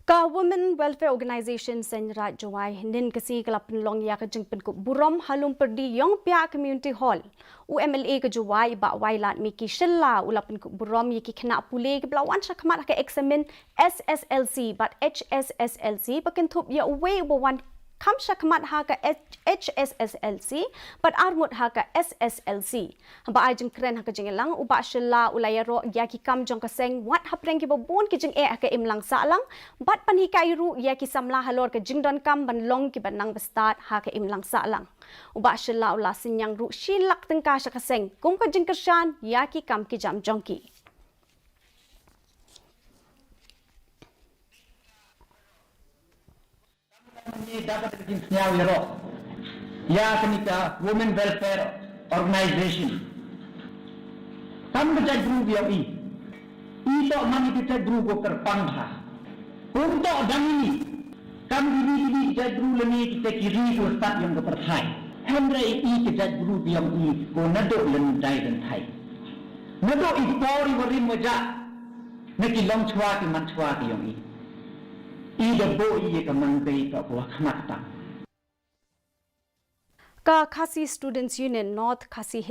Ka Women Welfare Organization Seinraij Jowai nin kasi kalapin long ya ka jing Pynkup Burom halum perdi yong pia community hall. UMLA ka Jowai ba wailat miki shilla ula Pynkup Burom yiki Khynnah Pule ke blawan shakmat ka examine SSLC but HSSLC bakin thup ya way one kam shakmat ha ka HSSLC but armut ha ka SSLC ba ai jing kren ha ka jing lang uba shilla ulaya ro ya ki kam jong ka seng what hapreng ki babun ki jing ka imlang sa lang but panhi ka iru ya ki samla halor ka jing don kam ban long ki ban nang bestat ha ka imlang sa lang uba shilla ula sinyang ru shilak teng ka sha ka seng kum ka jing kershan ya ki kam ki jam jong ki Ini dapat dikenal ya kenika Women Welfare Organization. Kami berjaya guru yang ini tak mani kita guru boker pangha. Untuk dang ini kami ini berjaya guru lagi kita kiri ustad yang berpercaya. Hendra ini berjaya guru yang ini ko nado lendai dan thai. Nado ikori warim wajah. Neki long chua ki man chua ki yang ini. Ida bo iye kamang bay ka buah khamata. Ka KHASI Students Union North KHASI